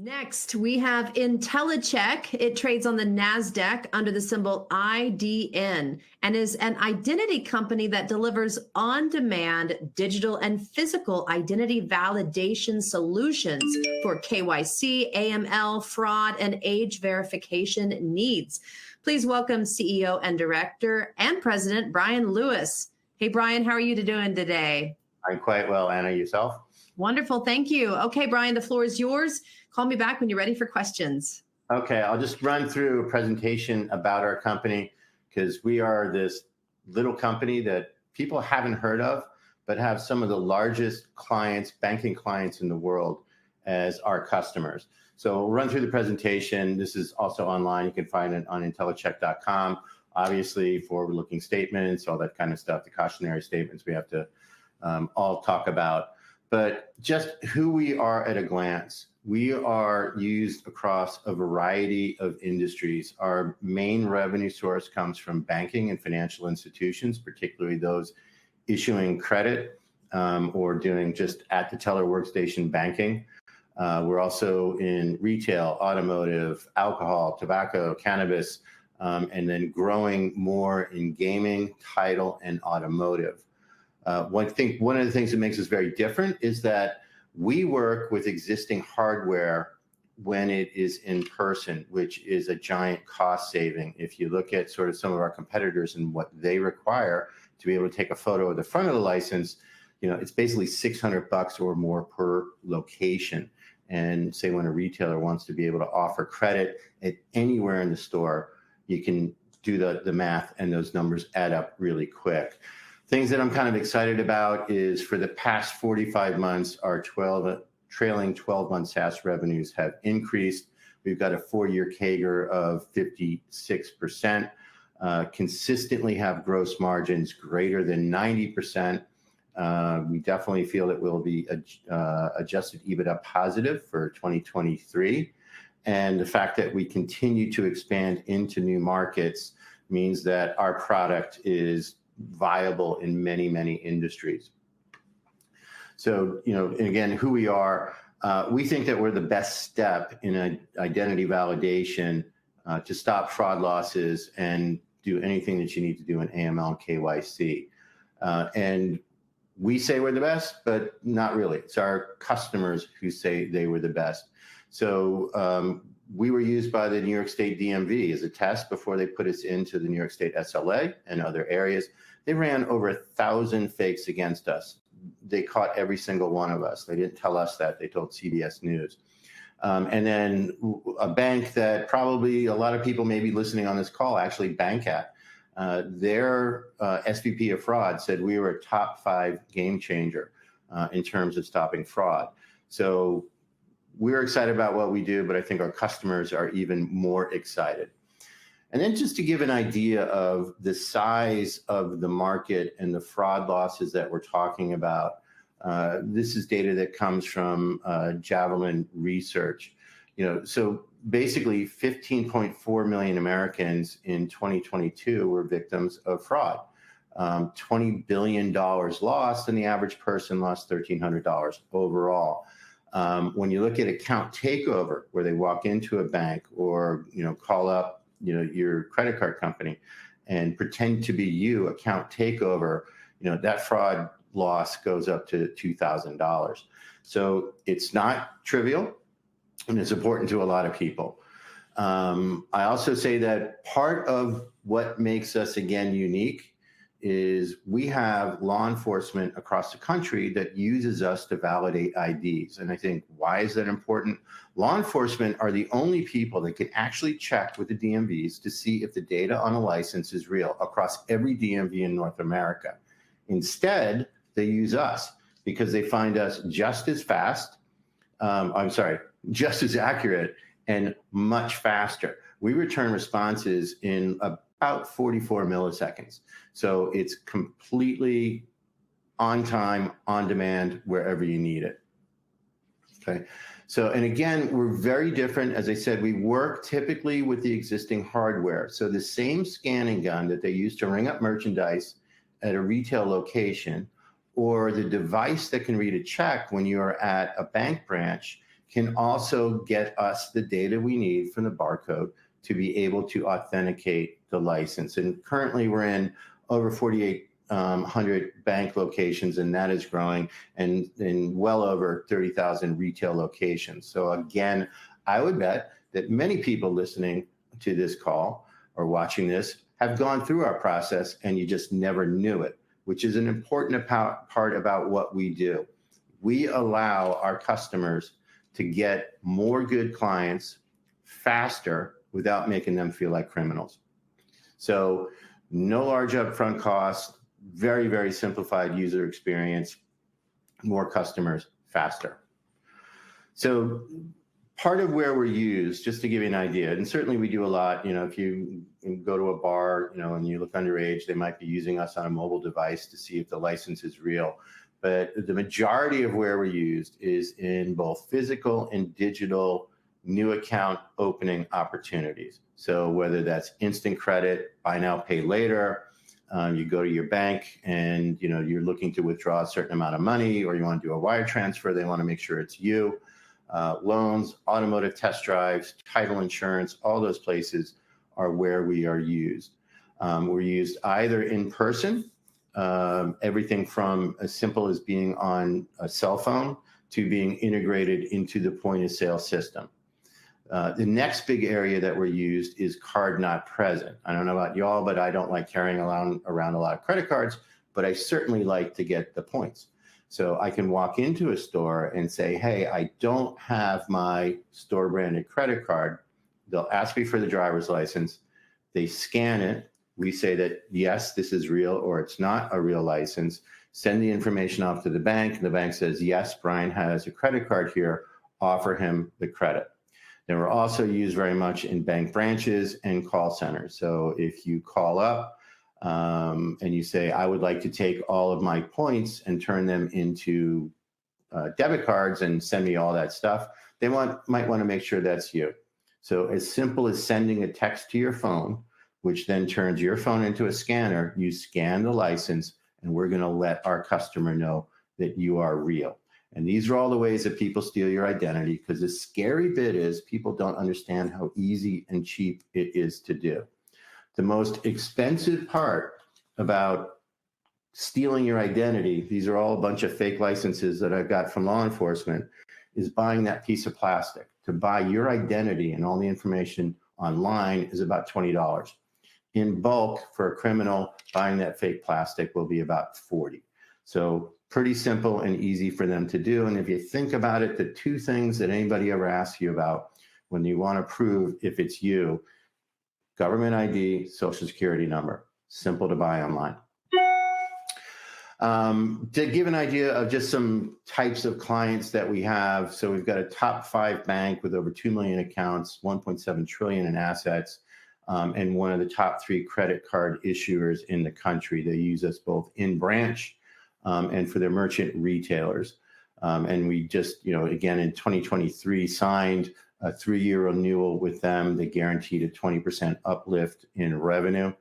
Next, we have Intellicheck. It trades on the NASDAQ under the symbol IDN and is an identity company that delivers on-demand digital and physical identity validation solutions for KYC, AML, fraud, and age verification needs. Please welcome CEO and Director and President Bryan Lewis. Hey, Bryan, how are you doing today? I'm quite well, Anna. Yourself? Wonderful. Thank you. Okay, Bryan, the floor is yours. Call me back when you're ready for questions. Okay, I'll just run through a presentation about our company because we are this little company that people haven't heard of, but have some of the largest clients, banking clients in the world as our customers. So we'll run through the presentation. This is also online. You can find it on Intellicheck.com. Obviously, forward-looking statements, all that kind of stuff, the cautionary statements we have to all talk about. But just who we are at a glance. We are used across a variety of industries. Our main revenue source comes from banking and financial institutions, particularly those issuing credit or doing just at the teller workstation banking. We're also in retail, automotive, alcohol, tobacco, cannabis, and then growing more in gaming, title, and automotive. One of the things that makes us very different is that we work with existing hardware when it is in person, which is a giant cost saving. If you look at sort of some of our competitors and what they require to be able to take a photo of the front of the license, you know, it's basically $600 or more per location. And say when a retailer wants to be able to offer credit at anywhere in the store, you can do the math and those numbers add up really quick. Things that I'm kind of excited about is for the past 45 months, our trailing 12-month SaaS revenues have increased. We've got a 4-year CAGR of 56%, consistently have gross margins greater than 90%. We definitely feel that we'll be adjusted EBITDA positive for 2023. And the fact that we continue to expand into new markets means that our product is viable in many, many industries. So, you know, and again, who we are, we think that we're the best step in identity validation to stop fraud losses and do anything that you need to do in AML and KYC. And we say we're the best, but not really. It's our customers who say they were the best. So we were used by the New York State DMV as a test before they put us into the New York State SLA and other areas. They ran over 1,000 fakes against us. They caught every single one of us. They didn't tell us that. They told CBS News. And then a bank that probably a lot of people maybe listening on this call actually bank at, their SVP of fraud said we were a top 5 game changer in terms of stopping fraud. So we're excited about what we do, but I think our customers are even more excited. And then just to give an idea of the size of the market and the fraud losses that we're talking about, this is data that comes from Javelin Research. You know, so basically 15.4 million Americans in 2022 were victims of fraud. $20 billion lost, and the average person lost $1,300 overall. When you look at account takeover, where they walk into a bank or, you know, call up, you know, your credit card company and pretend to be you, account takeover, you know, that fraud loss goes up to $2,000. So it's not trivial, and it's important to a lot of people. I also say that part of what makes us, again, unique is we have law enforcement across the country that uses us to validate IDs. And I think, why is that important? Law enforcement are the only people that can actually check with the DMVs to see if the data on a license is real across every DMV in North America. Instead, they use us because they find us just as fast, just as accurate and much faster. We return responses in about 44 milliseconds. So it's completely on time, on demand, wherever you need it. Okay. So, and again, we're very different. As I said, we work typically with the existing hardware. So the same scanning gun that they use to ring up merchandise at a retail location, or the device that can read a check when you're at a bank branch, can also get us the data we need from the barcode to be able to authenticate the license. And currently we're in over 4,800 bank locations, and that is growing, and in well over 30,000 retail locations. So again, I would bet that many people listening to this call or watching this have gone through our process and you just never knew it, which is an important part about what we do. We allow our customers to get more good clients faster without making them feel like criminals. So no large upfront costs, very, very simplified user experience, more customers faster. So part of where we're used, just to give you an idea, and certainly we do a lot, if you go to a bar, and you look underage, they might be using us on a mobile device to see if the license is real. But the majority of where we're used is in both physical and digital new account opening opportunities. So whether that's instant credit, buy now, pay later, you go to your bank and you're looking to withdraw a certain amount of money, or you want to do a wire transfer, they want to make sure it's you. Loans, automotive test drives, title insurance, all those places are where we are used. We're used either in person, everything from as simple as being on a cell phone to being integrated into the point of sale system. The next big area that we're used is card not present. I don't know about y'all, but I don't like carrying around a lot of credit cards, but I certainly like to get the points. So I can walk into a store and say, hey, I don't have my store branded credit card. They'll ask me for the driver's license. They scan it. We say that, yes, this is real, or it's not a real license. Send the information off to the bank. The bank says, yes, Bryan has a credit card here. Offer him the credit. Then we're also used very much in bank branches and call centers. So if you call up, and you say, I would like to take all of my points and turn them into debit cards and send me all that stuff, they might want to make sure that's you. So as simple as sending a text to your phone, which then turns your phone into a scanner, you scan the license, and we're going to let our customer know that you are real. And these are all the ways that people steal your identity, because the scary bit is people don't understand how easy and cheap it is to do. The most expensive part about stealing your identity, these are all a bunch of fake licenses that I've got from law enforcement, is buying that piece of plastic. To buy your identity and all the information online is about $20. In bulk, for a criminal, buying that fake plastic will be about $40. So pretty simple and easy for them to do. And if you think about it, the two things that anybody ever asks you about when you want to prove if it's you: government ID, social security number. Simple to buy online. To give an idea of just some types of clients that we have, so we've got a top 5 bank with over 2 million accounts, 1.7 trillion in assets, and one of the top 3 credit card issuers in the country. They use us both in branch and for their merchant retailers. And we just, again, in 2023 signed a 3-year renewal with them. They guaranteed a 20% uplift in revenue.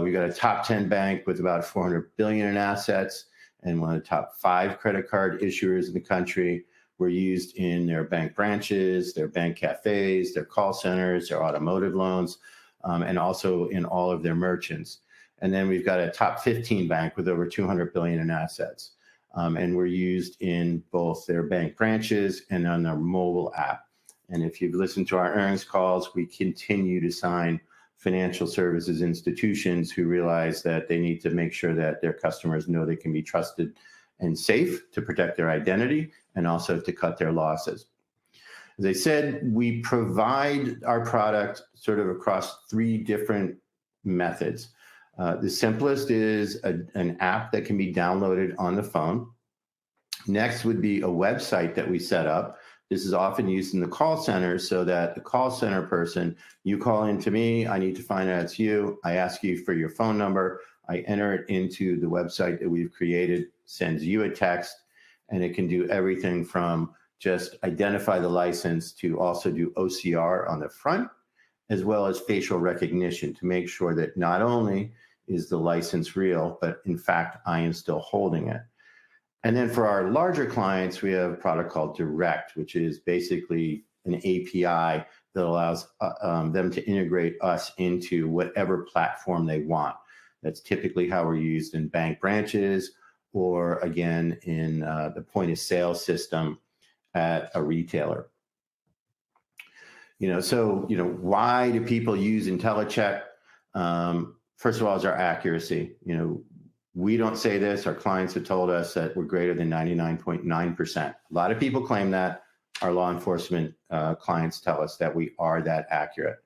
We've got a top 10 bank with about 400 billion in assets, and one of the top 5 credit card issuers in the country. We're used in their bank branches, their bank cafes, their call centers, their automotive loans, and also in all of their merchants. And then we've got a top 15 bank with over 200 billion in assets. And we're used in both their bank branches and on their mobile app. And if you've listened to our earnings calls, we continue to sign financial services institutions who realize that they need to make sure that their customers know they can be trusted and safe to protect their identity and also to cut their losses. As I said, we provide our product sort of across 3 different methods. The simplest is an app that can be downloaded on the phone. Next would be a website that we set up. This is often used in the call center, so that the call center person, you call in to me, I need to find out it's you. I ask you for your phone number. I enter it into the website that we've created, sends you a text, and it can do everything from just identify the license to also do OCR on the front, as well as facial recognition to make sure that not only is the license real, but in fact, I am still holding it. And then for our larger clients, we have a product called Direct, which is basically an API that allows them to integrate us into whatever platform they want. That's typically how we're used in bank branches, or again, in the point of sale system at a retailer. So why do people use Intellicheck? First of all, is our accuracy. We don't say this. Our clients have told us that we're greater than 99.9%. A lot of people claim that. Our law enforcement clients tell us that we are that accurate.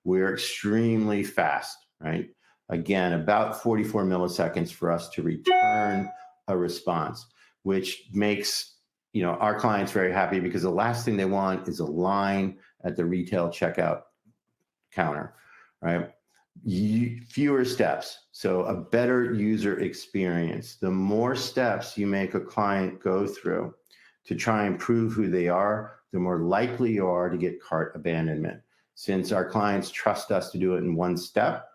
We're extremely fast, right? Again, about 44 milliseconds for us to return a response, which makes our clients very happy, because the last thing they want is a line at the retail checkout counter, right? Fewer steps, so a better user experience. The more steps you make a client go through to try and prove who they are, the more likely you are to get cart abandonment. Since our clients trust us to do it in one step,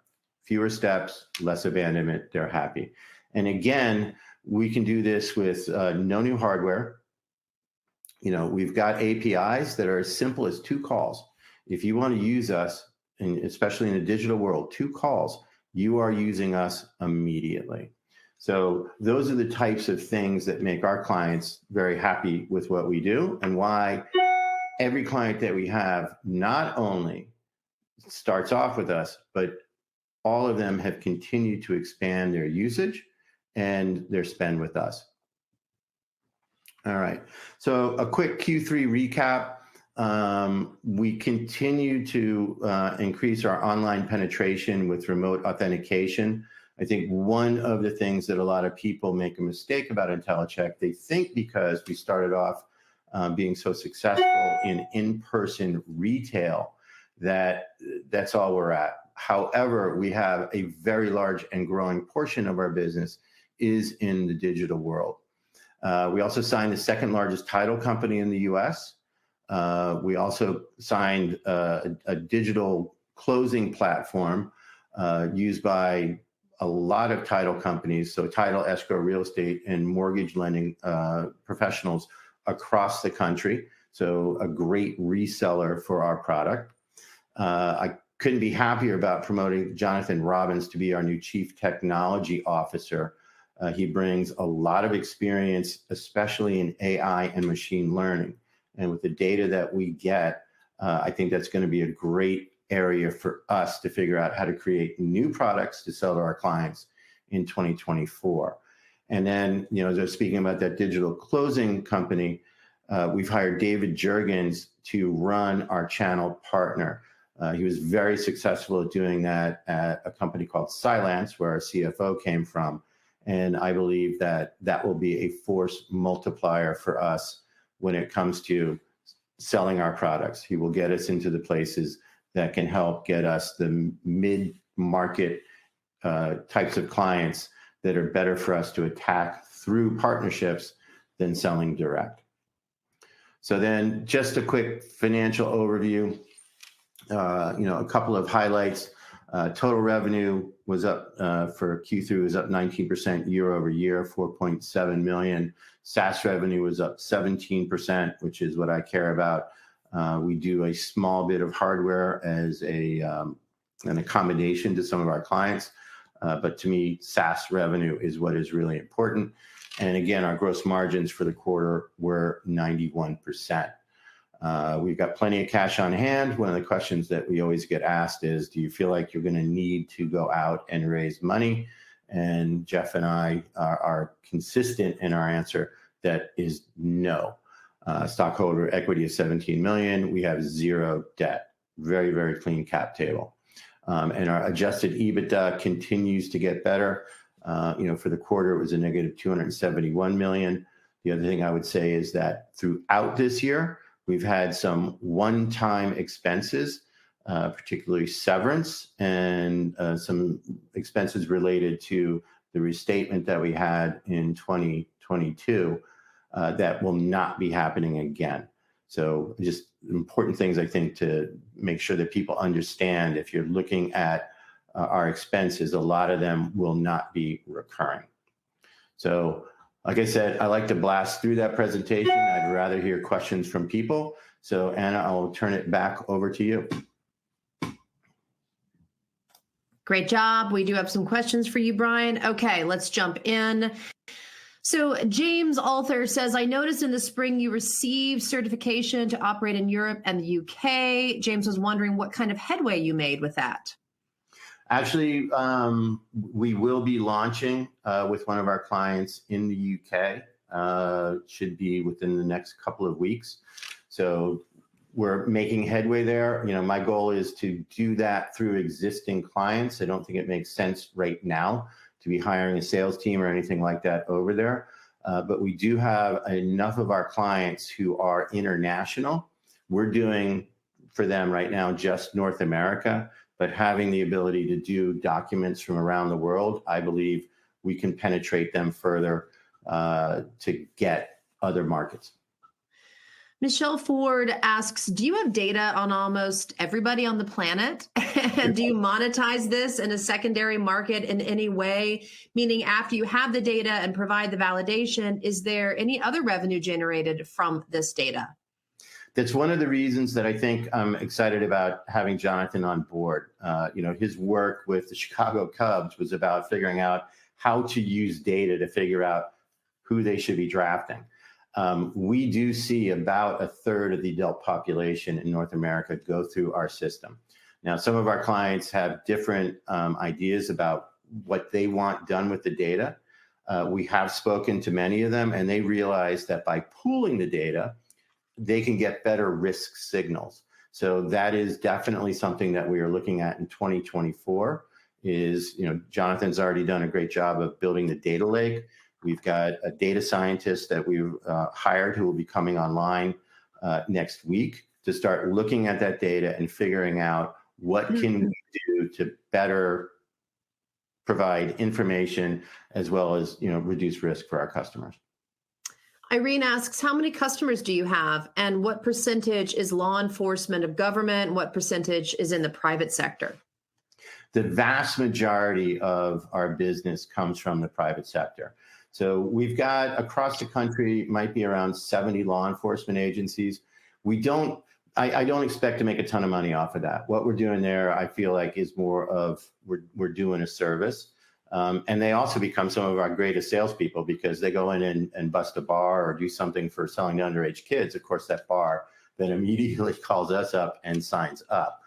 fewer steps, less abandonment, they're happy. And again, we can do this with no new hardware. We've got APIs that are as simple as 2 calls. If you want to use us, and especially in the digital world, 2 calls, you are using us immediately. So those are the types of things that make our clients very happy with what we do, and why every client that we have not only starts off with us, but all of them have continued to expand their usage and their spend with us. All right, so a quick Q3 recap. We continue to increase our online penetration with remote authentication. I think one of the things that a lot of people make a mistake about Intellicheck, they think because we started off being so successful in in-person retail, that's all we're at. However, we have a very large and growing portion of our business is in the digital world. We also signed the 2nd largest title company in the US. We also signed a digital closing platform used by a lot of title companies, so title, escrow, real estate, and mortgage lending professionals across the country. So a great reseller for our product. I couldn't be happier about promoting Jonathan Robbins to be our new Chief Technology Officer. He brings a lot of experience, especially in AI and machine learning. And with the data that we get, I think that's going to be a great area for us to figure out how to create new products to sell to our clients in 2024. And then, as I was speaking about that digital closing company, we've hired David Juergens to run our channel partner. He was very successful at doing that at a company called Cylance, where our CFO came from. And I believe that that will be a force multiplier for us when it comes to selling our products. He will get us into the places that can help get us the mid-market types of clients that are better for us to attack through partnerships than selling direct. So then just a quick financial overview, a couple of highlights. Total revenue was up for Q3 was up 19% year over year, 4.7 million. SaaS revenue was up 17%, which is what I care about. We do a small bit of hardware as an accommodation to some of our clients. But to me, SaaS revenue is what is really important. And again, our gross margins for the quarter were 91%. We've got plenty of cash on hand. One of the questions that we always get asked is, do you feel like you're going to need to go out and raise money? And Jeff and I are consistent in our answer that is no. Stockholder equity is 17 million. We have 0 debt. Very, very clean cap table. And our adjusted EBITDA continues to get better. For the quarter, it was a negative 271 million. The other thing I would say is that throughout this year, we've had some one-time expenses, particularly severance and some expenses related to the restatement that we had in 2022 that will not be happening again. So just important things, I think, to make sure that people understand. If you're looking at our expenses, a lot of them will not be recurring. So Like I said, I like to blast through that presentation. I'd rather hear questions from people. So Anna, I'll turn it back over to you. Great job. We do have some questions for you, Bryan. Okay, let's jump in. So James Alter says, I noticed in the spring you received certification to operate in Europe and the UK. James was wondering what kind of headway you made with that. Actually, we will be launching with one of our clients in the UK. Should be within the next couple of weeks. So we're making headway there. You know, my goal is to do that through existing clients. I don't think it makes sense right now to be hiring a sales team or anything like that over there. But we do have enough of our clients who are international. We're doing for them right now just North America, but having the ability to do documents from around the world, I believe we can penetrate them further to get other markets. Michelle Ford asks, do you have data on almost everybody on the planet? And do you monetize this in a secondary market in any way? Meaning after you have the data and provide the validation, is there any other revenue generated from this data? That's one of the reasons that I think I'm excited about having Jonathan on board. You know, his work with the Chicago Cubs was about figuring out how to use data to figure out who they should be drafting. We do see about a third of the adult population in North America go through our system. Now, some of our clients have different ideas about what they want done with the data. We have spoken to many of them, and they realize that by pooling the data, they can get better risk signals. So that is definitely something that we are looking at in 2024 is, you know, Jonathan's already done a great job of building the data lake. We've got a data scientist that we've hired who will be coming online next week to start looking at that data and figuring out what can we do to better provide information as well as, you know, reduce risk for our customers. Irene asks, how many customers do you have and what percentage is law enforcement of government and what percentage is in the private sector? The vast majority of our business comes from the private sector. So we've got across the country, might be around 70 law enforcement agencies. I don't expect to make a ton of money off of that. What we're doing there, I feel like is more of, we're doing a service. And they also become some of our greatest salespeople because they go in and bust a bar or do something for selling to underage kids. Of course, that bar then immediately calls us up and signs up.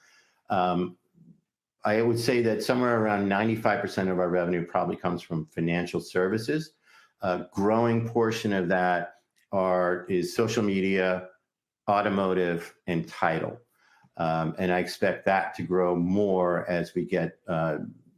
I would say that somewhere around 95% of our revenue probably comes from financial services. A growing portion of that is social media, automotive, and title. And I expect that to grow more as we get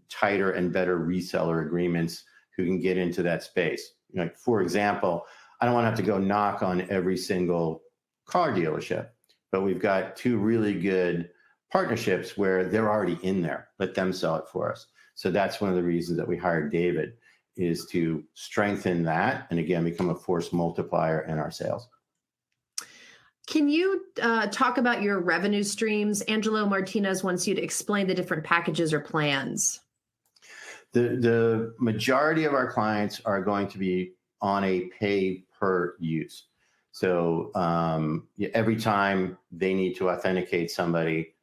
tighter and better reseller agreements who can get into that space. You know, for example, I don't want to have to go knock on every single car dealership, but we've got two really good partnerships where they're already in there. Let them sell it for us. So that's one of the reasons that we hired David, is to strengthen that and again become a force multiplier in our sales. Can you talk about your revenue streams? Angelo Martinez wants you to explain the different packages or plans. The majority of our clients are going to be on a pay per use. So every time they need to authenticate somebody,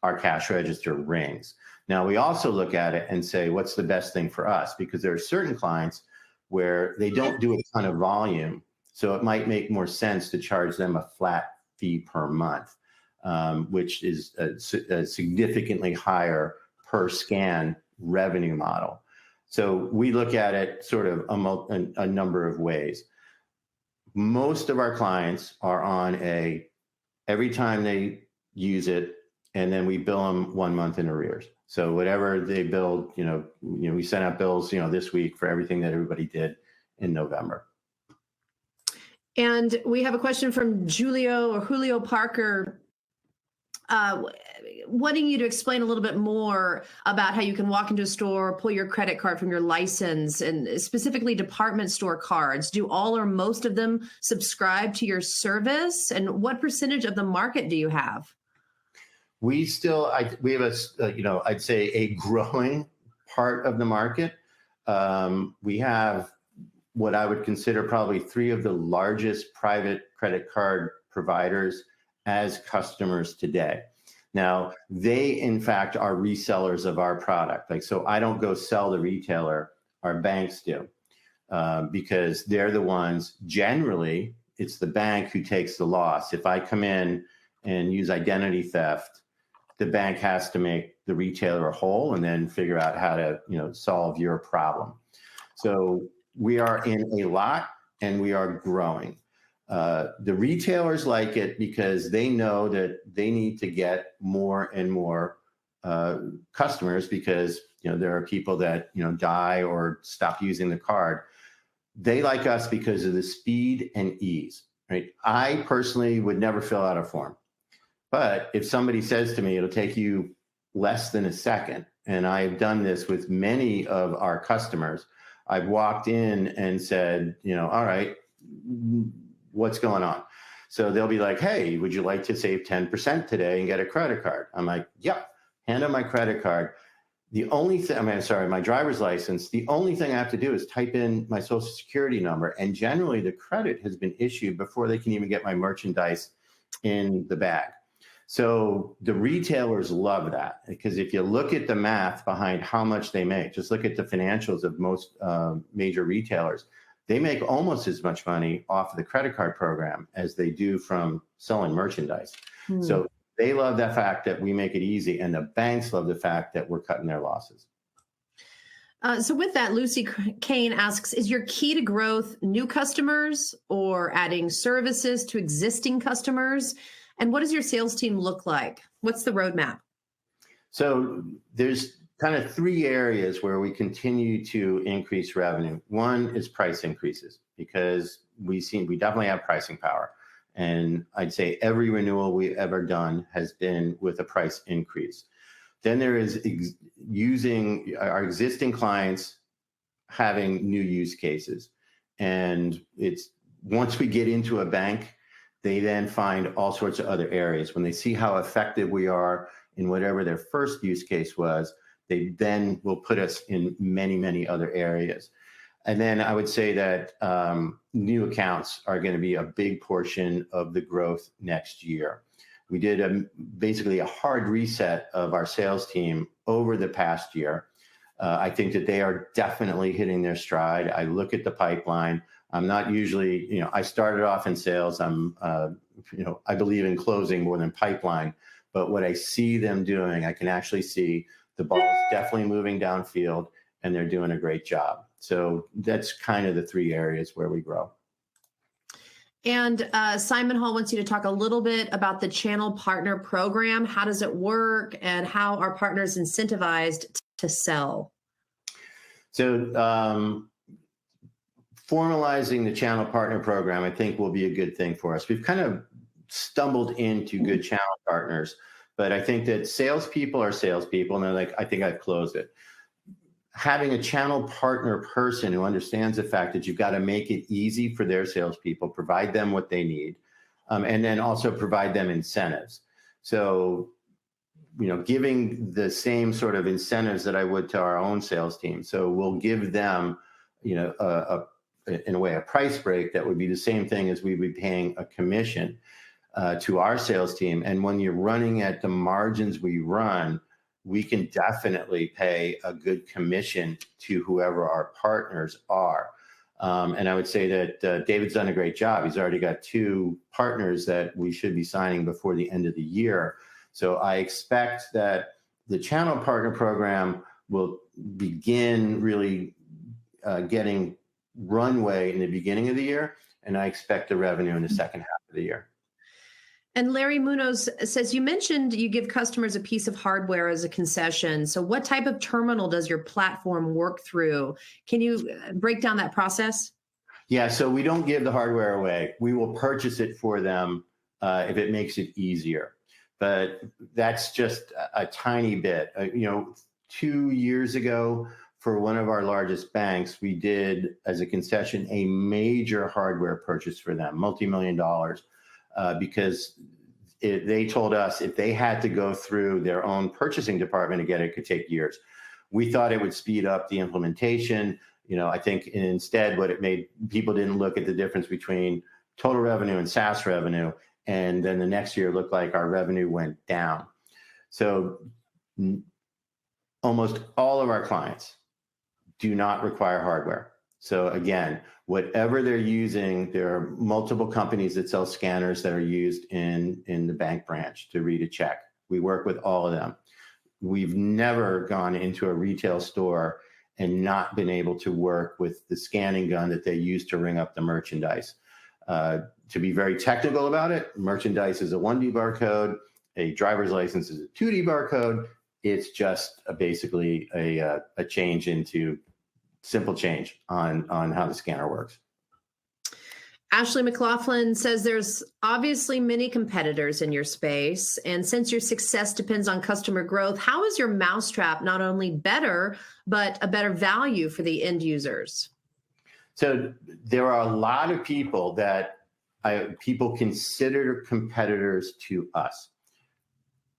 our cash register rings. Now, we also look at it and say, what's the best thing for us? Because there are certain clients where they don't do a ton of volume. So it might make more sense to charge them a flat fee per month, which is a significantly higher per scan revenue model. So we look at it sort of a number of ways. Most of our clients are on every time they use it, and then we bill them 1 month in arrears. So whatever they billed, we sent out bills, this week for everything that everybody did in November. And we have a question from Julio Parker, wanting you to explain a little bit more about how you can walk into a store, pull your credit card from your license, and specifically department store cards. Do all or most of them subscribe to your service? And what percentage of the market do you have? We have I'd say a growing part of the market. We have what I would consider probably three of the largest private credit card providers as customers today. Now, they, in fact, are resellers of our product. Like, so I don't go sell the retailer, our banks do, because they're the ones, generally, it's the bank who takes the loss. If I come in and use identity theft, the bank has to make the retailer whole and then figure out how to, solve your problem. So we are in a lot and we are growing. The retailers like it because they know that they need to get more and more customers because there are people that die or stop using the card. They like us because of the speed and ease, right? I personally would never fill out a form, but if somebody says to me it'll take you less than a second, and I've done this with many of our customers, I've walked in and said, all right, what's going on? So they'll be like, hey, would you like to save 10% today and get a credit card? I'm like, yep, hand them my credit card. The only thing, my driver's license, the only thing I have to do is type in my social security number. And generally the credit has been issued before they can even get my merchandise in the bag. So the retailers love that because if you look at the math behind how much they make, just look at the financials of most major retailers, they make almost as much money off of the credit card program as they do from selling merchandise. So they love the fact that we make it easy, and the banks love the fact that we're cutting their losses. So with that, Lucy Kane asks, is your key to growth new customers or adding services to existing customers? And what does your sales team look like? What's the roadmap? So there's kind of three areas where we continue to increase revenue. One is price increases because we definitely have pricing power. And I'd say every renewal we've ever done has been with a price increase. Then there is using our existing clients having new use cases. And it's once we get into a bank, they then find all sorts of other areas. When they see how effective we are in whatever their first use case was, they then will put us in many, many other areas. And then I would say that new accounts are going to be a big portion of the growth next year. We did basically a hard reset of our sales team over the past year. I think that they are definitely hitting their stride. I look at the pipeline. I'm not usually, I started off in sales. I believe in closing more than pipeline. But what I see them doing, I can actually see the ball is definitely moving downfield, and they're doing a great job. So that's kind of the three areas where we grow. And Simon Hall wants you to talk a little bit about the channel partner program. How does it work, and how are partners incentivized to sell? So formalizing the channel partner program, I think, will be a good thing for us. We've kind of stumbled into good channel partners, but I think that salespeople are salespeople, and they're like, I think I've closed it. Having a channel partner person who understands the fact that you've got to make it easy for their salespeople, provide them what they need, and then also provide them incentives. So, giving the same sort of incentives that I would to our own sales team. So we'll give them, in a way, a price break that would be the same thing as we would be paying a commission to our sales team. And when you're running at the margins we run, we can definitely pay a good commission to whoever our partners are. And I would say that David's done a great job. He's already got 2 partners that we should be signing before the end of the year. So I expect that the channel partner program will begin really getting runway in the beginning of the year, and I expect the revenue in the second half of the year. And Larry Munoz says, you mentioned you give customers a piece of hardware as a concession. So what type of terminal does your platform work through? Can you break down that process? Yeah, so we don't give the hardware away. We will purchase it for them if it makes it easier. But that's just a tiny bit. 2 years ago, for one of our largest banks, we did, as a concession, a major hardware purchase for them, multi-million dollars. Because they told us if they had to go through their own purchasing department to get it, it could take years. We thought it would speed up the implementation. I think instead what it made, people didn't look at the difference between total revenue and SaaS revenue. And then the next year looked like our revenue went down. So almost all of our clients do not require hardware. So again, whatever they're using, there are multiple companies that sell scanners that are used in the bank branch to read a check. We work with all of them. We've never gone into a retail store and not been able to work with the scanning gun that they use to ring up the merchandise. To be very technical about it, merchandise is a 1D barcode, a driver's license is a 2D barcode. It's just basically a change into simple change on how the scanner works. Ashley McLaughlin says there's obviously many competitors in your space. And since your success depends on customer growth, how is your mousetrap not only better, but a better value for the end users? So there are a lot of people that people consider competitors to us.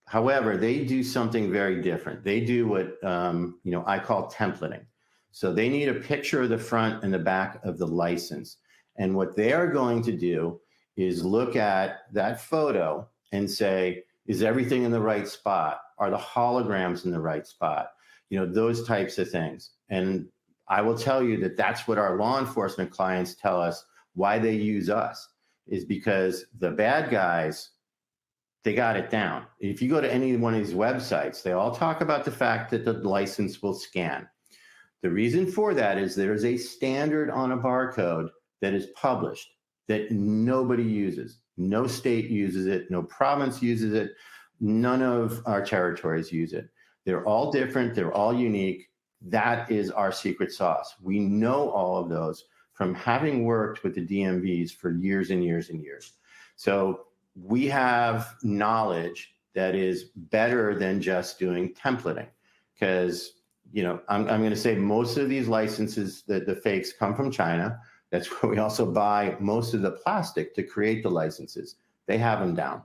However, they do something very different. They do what I call templating. So they need a picture of the front and the back of the license. And what they are going to do is look at that photo and say, is everything in the right spot? Are the holograms in the right spot? Those types of things. And I will tell you that that's what our law enforcement clients tell us why they use us, is because the bad guys, they got it down. If you go to any one of these websites, they all talk about the fact that the license will scan. The reason for that is there is a standard on a barcode that is published that nobody uses. No state uses it. No province uses it. None of our territories use it. They're all different. They're all unique. That is our secret sauce. We know all of those from having worked with the DMVs for years and years and years. So we have knowledge that is better than just doing templating, because I'm going to say most of these licenses, the fakes, come from China. That's where we also buy most of the plastic to create the licenses. They have them down.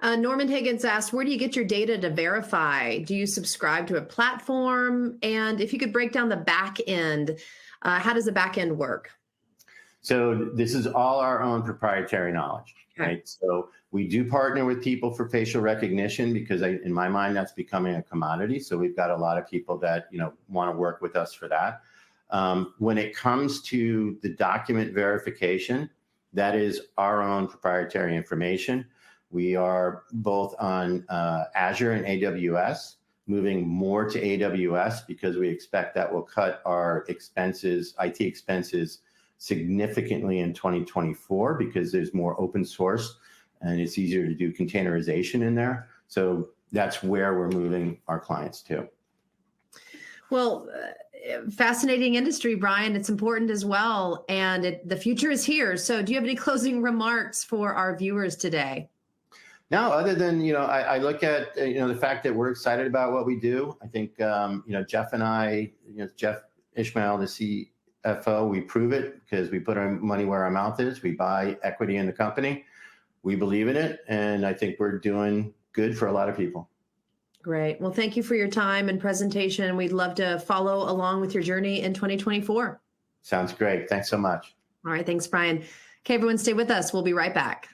Norman Higgins asked, where do you get your data to verify? Do you subscribe to a platform? And if you could break down the back end, how does the back end work? So this is all our own proprietary knowledge, right? So we do partner with people for facial recognition because in my mind, that's becoming a commodity. So we've got a lot of people that, want to work with us for that. When it comes to the document verification, that is our own proprietary information. We are both on Azure and AWS, moving more to AWS because we expect that will cut our expenses, IT expenses, significantly in 2024 because there's more open source and it's easier to do containerization in there. So that's where we're moving our clients to. Well, fascinating industry, Bryan. It's important as well. And the future is here. So do you have any closing remarks for our viewers today? No, other than, I look at, the fact that we're excited about what we do. I think, Jeff and I, Jeff Ishmael, the CFO, we prove it because we put our money where our mouth is. We buy equity in the company. We believe in it. And I think we're doing good for a lot of people. Great. Well, thank you for your time and presentation. We'd love to follow along with your journey in 2024. Sounds great. Thanks so much. All right. Thanks, Bryan. Okay, everyone, stay with us. We'll be right back.